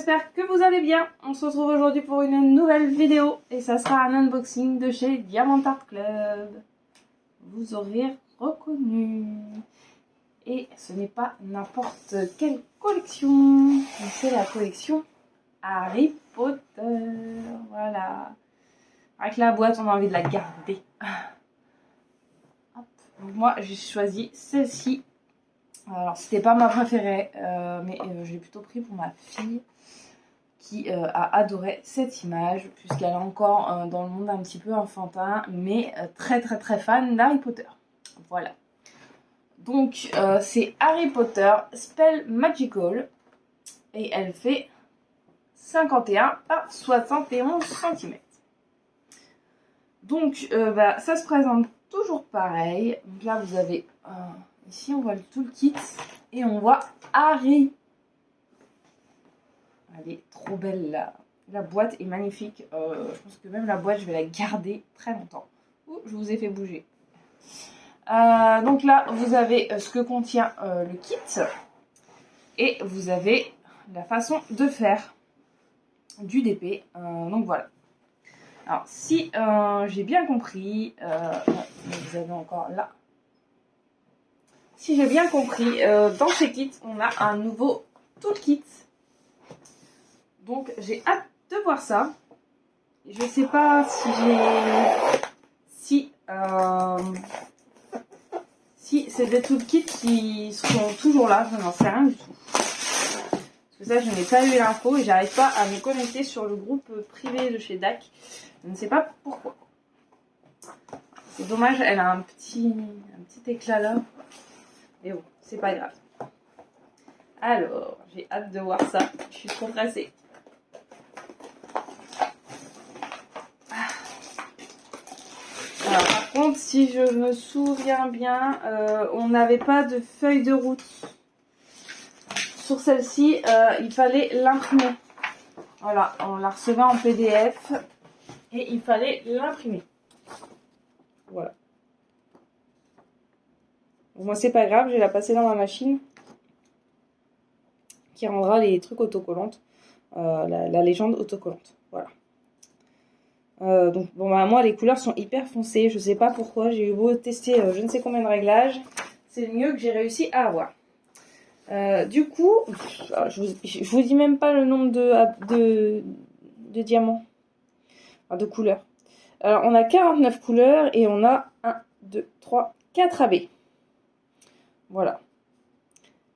j'espère que vous allez bien. On se retrouve aujourd'hui pour une nouvelle vidéo et ça sera un unboxing de chez Diamant Art Club. Vous aurez reconnu. Et ce n'est pas n'importe quelle collection, c'est la collection Harry Potter. Voilà. Avec la boîte, on a envie de la garder. Hop. Moi, j'ai choisi celle-ci. Alors, c'était pas ma préférée, mais j'ai plutôt pris pour ma fille qui a adoré cette image, puisqu'elle est encore dans le monde un petit peu enfantin, mais très fan d'Harry Potter. Voilà. Donc, c'est Harry Potter Spell Magical, et elle fait 51 par 71 cm. Donc, ça se présente toujours pareil. Donc là, vous avez... ici, on voit tout le kit et on voit Harry. Elle est trop belle, la boîte est magnifique. Je pense que même la boîte, je vais la garder très longtemps. Ouh, je vous ai fait bouger. Donc là, vous avez ce que contient le kit. Et vous avez la façon de faire du DP. Donc voilà. Alors, si j'ai bien compris... vous avez encore là... Si j'ai bien compris, dans ces kits, on a un nouveau toolkit. Donc, j'ai hâte de voir ça. Je ne sais pas si c'est des toolkits qui seront toujours là. Je n'en sais rien du tout. Parce que ça, je n'ai pas eu l'info et j'arrive pas à me connecter sur le groupe privé de chez DAC. Je ne sais pas pourquoi. C'est dommage, elle a un petit éclat là. Mais bon, c'est pas grave. Alors, j'ai hâte de voir ça. Je suis trop pressée. Alors, par contre, si je me souviens bien, on n'avait pas de feuille de route. Sur celle-ci, il fallait l'imprimer. Voilà, on la recevait en PDF et il fallait l'imprimer. Voilà. Bon, moi, c'est pas grave, je vais la passer dans ma machine qui rendra les trucs autocollantes, la légende autocollante. Voilà. Donc, bon, moi, les couleurs sont hyper foncées. Je sais pas pourquoi. J'ai eu beau tester je ne sais combien de réglages. C'est le mieux que j'ai réussi à avoir. Du coup, je vous dis même pas le nombre de diamants. Enfin, de couleurs. Alors, on a 49 couleurs et on a 1, 2, 3, 4 AB. Voilà.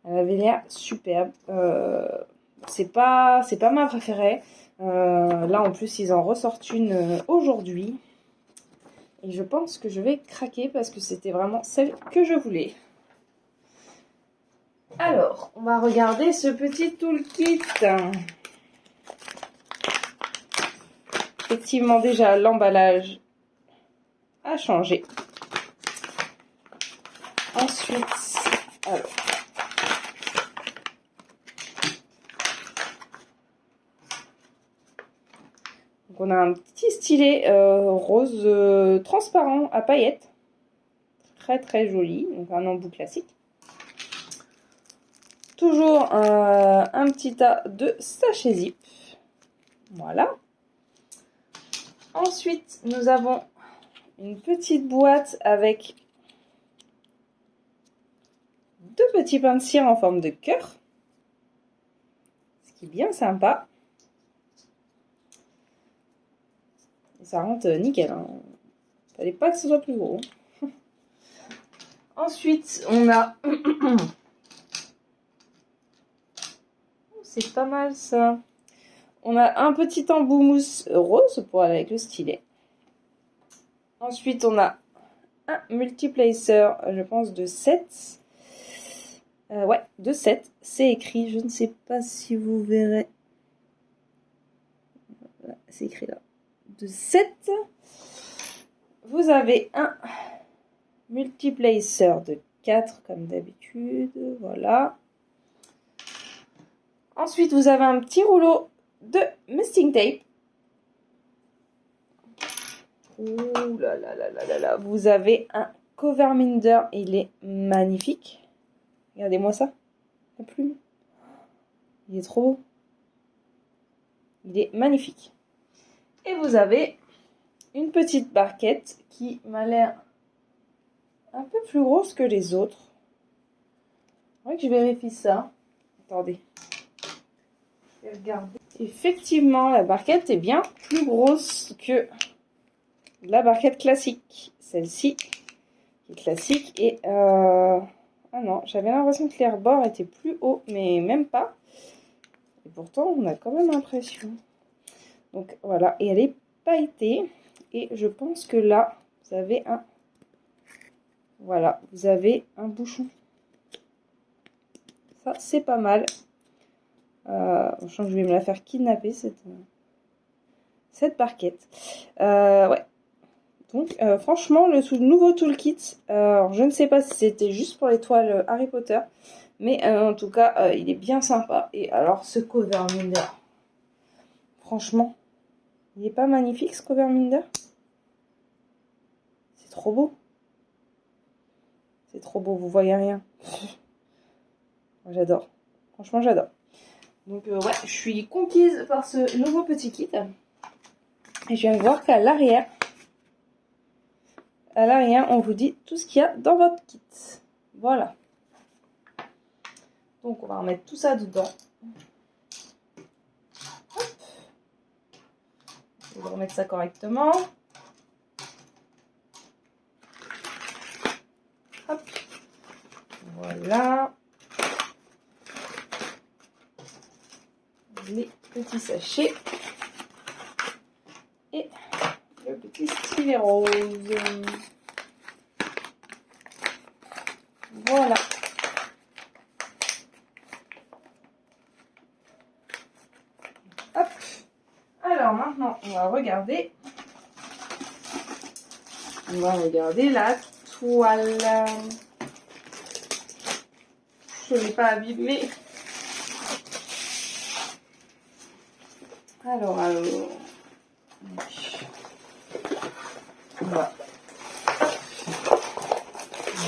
Elle avait l'air superbe. C'est pas ma préférée. Là, en plus, ils en ressortent une aujourd'hui. Et je pense que je vais craquer parce que c'était vraiment celle que je voulais. Alors, on va regarder ce petit toolkit. Effectivement, déjà, l'emballage a changé. Ensuite, alors... Donc on a un petit stylet rose transparent à paillettes. Très joli. Donc un embout classique. Toujours un petit tas de sachets zip. Voilà. Ensuite, nous avons une petite boîte avec 2 petits pains de cire en forme de cœur. Ce qui est bien sympa. Et ça rentre nickel. Hein. Fallait pas que ce soit plus gros. Ensuite, on a... C'est pas mal ça. On a un petit embout mousse rose pour aller avec le stylet. Ensuite, on a un multiplacer, je pense, de 7. Ouais, de 7. C'est écrit, je ne sais pas si vous verrez. Voilà, c'est écrit là. De 7. Vous avez un multiplacer de 4, comme d'habitude. Voilà. Ensuite, vous avez un petit rouleau de masking tape. Ouh là là là là là là. Vous avez un cover minder. Il est magnifique. Regardez-moi ça. La plume. Il est trop beau. Il est magnifique. Et vous avez une petite barquette qui m'a l'air un peu plus grosse que les autres. C'est vrai que je vérifie ça. Attendez. Je vais regarder. Effectivement, la barquette est bien plus grosse que la barquette classique. Celle-ci est classique. Et ah non, j'avais l'impression que les rebords étaient plus hauts, mais même pas. Et pourtant, on a quand même l'impression. Donc voilà, et elle est pailletée. Et je pense que là, vous avez un... Voilà, vous avez un bouchon. Ça, c'est pas mal. Je sens que je vais me la faire kidnapper, cette barquette. Ouais. Donc, franchement, le nouveau toolkit, alors, je ne sais pas si c'était juste pour les toiles Harry Potter, mais en tout cas, il est bien sympa. Et alors, ce Coverminder, franchement, il n'est pas magnifique, ce Coverminder? C'est trop beau. C'est trop beau, vous voyez rien. J'adore. Franchement, j'adore. Donc, ouais, je suis conquise par ce nouveau petit kit. Et je viens de voir qu'à l'arrière, on vous dit tout ce qu'il y a dans votre kit. Voilà. Donc, on va remettre tout ça dedans. Hop. Je vais remettre ça correctement. Hop. Voilà. Les petits sachets. Et le petit stylet rose. Voilà. Hop. Alors maintenant, on va regarder. On va regarder la toile. Je ne l'ai pas abîmée. Alors. Voilà.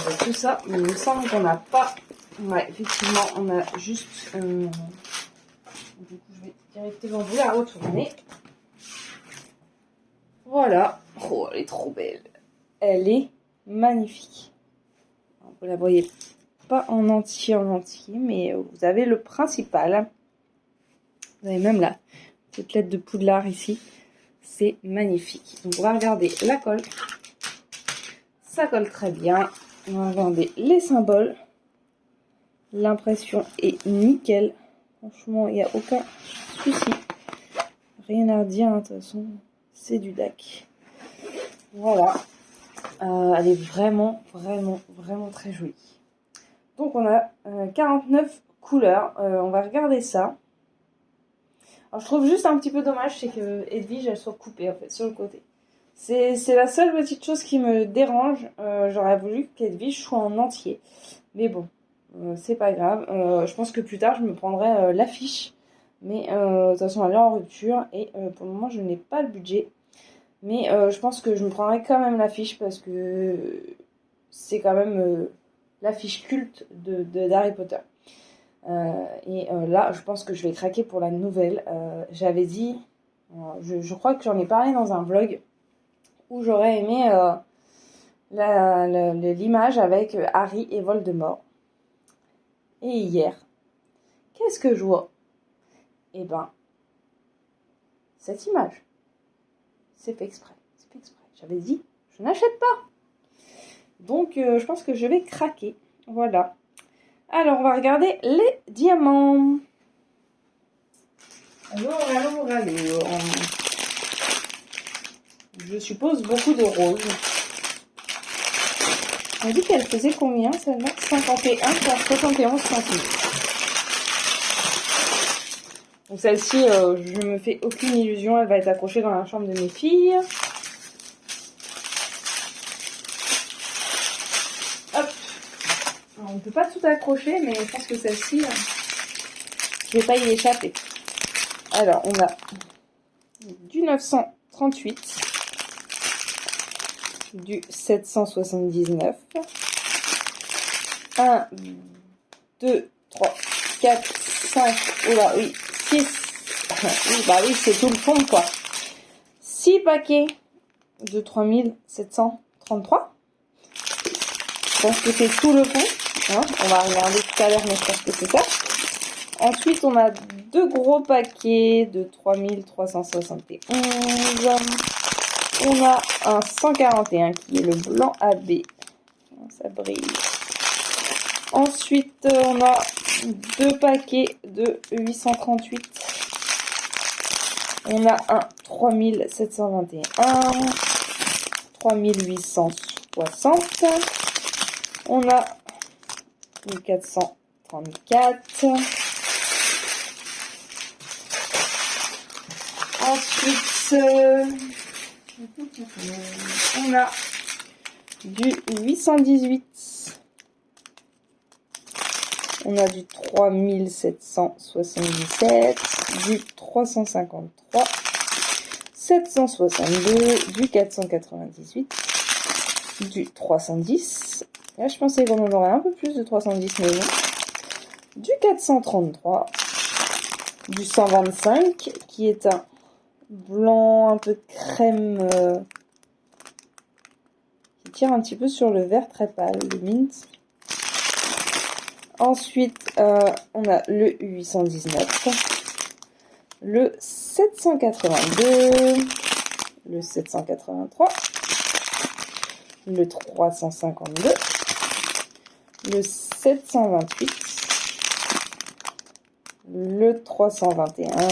On a tout ça, mais il me semble qu'on n'a pas. Ouais, effectivement, on a juste. Du coup, je vais directement vous la retourner. Voilà. Oh, elle est trop belle. Elle est magnifique. Vous la voyez pas en entier, mais vous avez le principal. Vous avez même la petite lettre de Poudlard ici. C'est magnifique. Donc, on va regarder la colle. Ça colle très bien. On va regarder les symboles. L'impression est nickel. Franchement, il n'y a aucun souci. Rien à redire, hein, de toute façon. C'est du DAC. Voilà. Elle est vraiment très jolie. Donc, on a 49 couleurs. On va regarder ça. Alors, je trouve juste un petit peu dommage, c'est que Edwige, elle soit coupée, en fait, sur le côté. C'est la seule petite chose qui me dérange. J'aurais voulu qu'Edwige soit en entier. Mais bon, c'est pas grave. Je pense que plus tard, je me prendrai l'affiche. Mais de toute façon, elle est en rupture. Et pour le moment, je n'ai pas le budget. Mais je pense que je me prendrai quand même l'affiche parce que c'est quand même l'affiche culte d'Harry Potter. Là, je pense que je vais craquer pour la nouvelle. J'avais dit, je crois que j'en ai parlé dans un vlog où j'aurais aimé l'image avec Harry et Voldemort. Et hier, qu'est-ce que je vois? Eh ben, cette image. C'est fait exprès. C'est fait exprès. J'avais dit, je n'achète pas. Donc, je pense que je vais craquer. Voilà. Alors, on va regarder les diamants. Alors. Je suppose beaucoup de roses. On a dit qu'elle faisait combien, celle-là? 51 pour 71 centimes. Donc celle-ci, je me fais aucune illusion, elle va être accrochée dans la chambre de mes filles. Hop. Alors, on ne peut pas tout accrocher, mais je pense que celle-ci, je ne vais pas y échapper. Alors, on a du 938, du 779, 1, 2, 3, 4, 5, oula, oui, 6, Bah oui, c'est tout le fond, quoi. 6 paquets de 3733. Je pense que c'est tout le fond. Hein, on va regarder tout à l'heure, mais je pense que c'est ça. Ensuite, on a 2 gros paquets de 3371. On a un 141 qui est le blanc AB. Ça brille. Ensuite, on a 2 paquets de 838. On a un 3721. 3860. On a 1434. Ensuite, on a du 818. On a du 3777, du 353, 762, du 498, du 310. Là, je pensais qu'on en aurait un peu plus de 310, mais non. Du 433, du 125, qui est un blanc un peu crème, qui tire un petit peu sur le vert très pâle, le mint. Ensuite, on a le 819, le 782, le 783, le 352, le 728, le 321,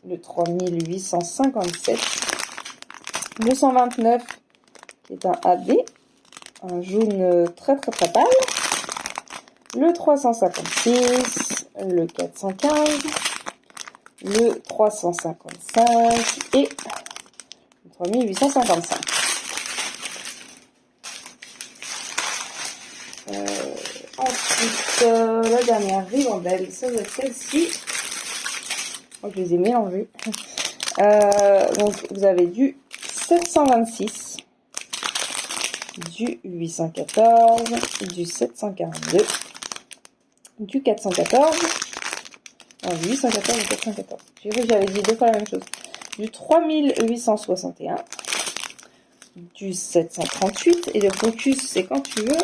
le 3857, le 129, qui est un AB, un jaune très très très pâle, le 356, le 415, le 355 et le 3855. Ensuite, la dernière ribambelle, ça doit être celle-ci. Oh, je les ai mélangés. Donc, vous avez du 726, du 814, du 742, du 414, non, du 814 et 414. J'ai vu que j'avais dit 2 fois la même chose. Du 3861, du 738, et le focus, c'est quand tu veux,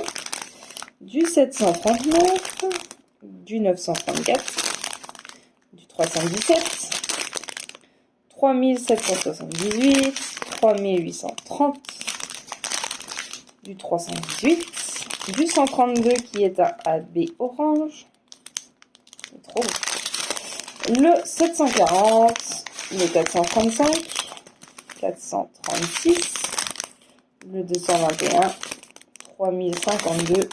du 739, du 934, du 317, 3778, 3830, du 318, du 132 qui est un AB orange, c'est trop beau. Le 740, le 435, 436, le 221, 3052,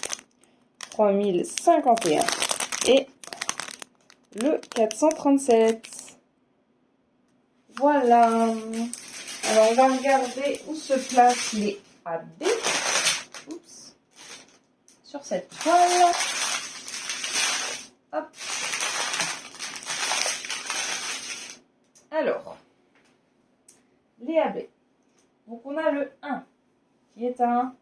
3051 et le 437. Voilà. Alors, on va regarder où se placent les AB. Oups. Sur cette toile. Hop. Alors, les AB. Donc, on a le 1 qui est un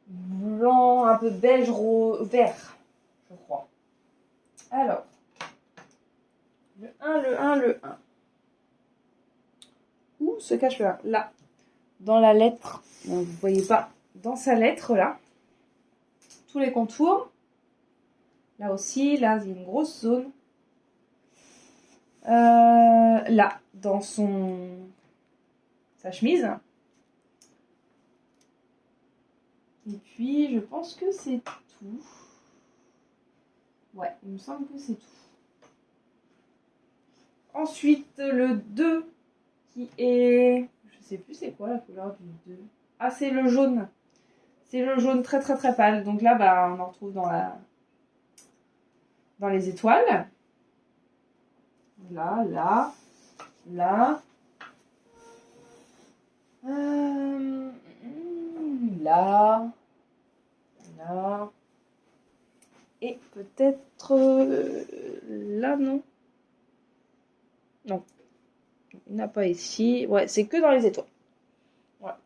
blanc, un peu beige, vert, je crois. Alors, le 1, le 1, le 1. Où se cache le 1? Là, dans la lettre. Donc, vous ne voyez pas, dans sa lettre, là. Tous les contours. Là aussi, là, il y a une grosse zone. Là, dans sa chemise. Et puis, je pense que c'est tout. Ouais, il me semble que c'est tout. Ensuite, le 2, qui est... Je sais plus c'est quoi la couleur du 2. Ah, c'est le jaune. C'est le jaune très très très pâle. Donc là, bah, on en retrouve dans les étoiles. Là, là, là. Là. Là. Et peut-être là, non. Non. Il n'y en a pas ici. Ouais, c'est que dans les étoiles. Voilà.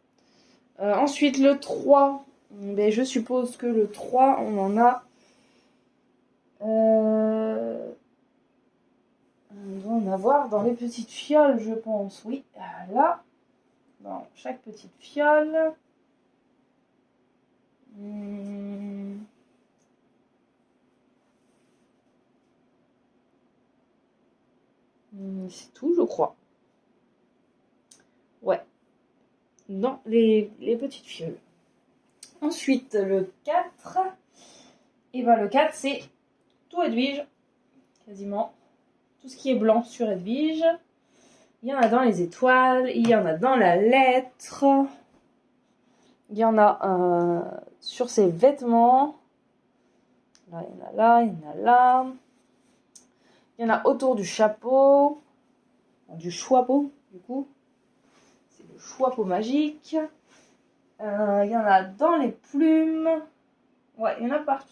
Ensuite, le 3. Ben, je suppose que le 3, on en a On doit en avoir dans les petites fioles, je pense. Oui, là, dans chaque petite fiole. C'est tout, je crois. Ouais, dans les petites fioles. Ensuite, le 4. Et ben le 4, c'est tout Edwige, quasiment. Tout ce qui est blanc sur Edwige. Il y en a dans les étoiles, il y en a dans la lettre. Il y en a sur ses vêtements. Là, il y en a là, il y en a là. Il y en a autour du chapeau. Du chapeau, du coup. C'est le chapeau magique. Il y en a dans les plumes. Ouais, il y en a partout.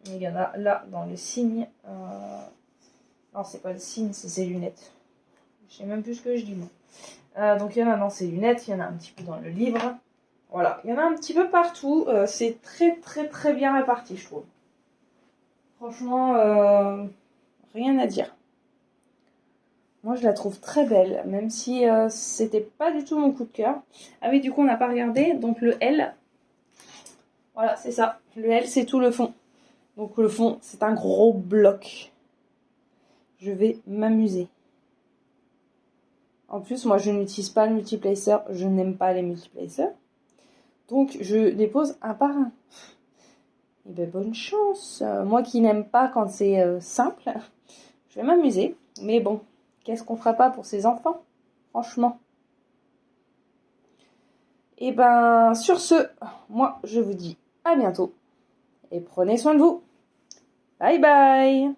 Il y en a là, dans les signes. Non, c'est pas le signe, c'est ses lunettes. Je sais même plus ce que je dis, moi. Donc il y en a dans ses lunettes, il y en a un petit peu dans le livre. Voilà, il y en a un petit peu partout. C'est très très très bien réparti, je trouve. Franchement, rien à dire. Moi, je la trouve très belle, même si c'était pas du tout mon coup de cœur. Ah oui, du coup, on n'a pas regardé. Donc le L, voilà, c'est ça. Le L, c'est tout le fond. Donc le fond, c'est un gros bloc. Je vais m'amuser. En plus, moi, je n'utilise pas le multiplacer. Je n'aime pas les multiplacers. Donc, je les pose un par un. Et ben, bonne chance. Moi qui n'aime pas quand c'est simple, je vais m'amuser. Mais bon, qu'est-ce qu'on fera pas pour ses enfants? Franchement. Et ben, sur ce, moi, je vous dis à bientôt. Et prenez soin de vous. Bye bye!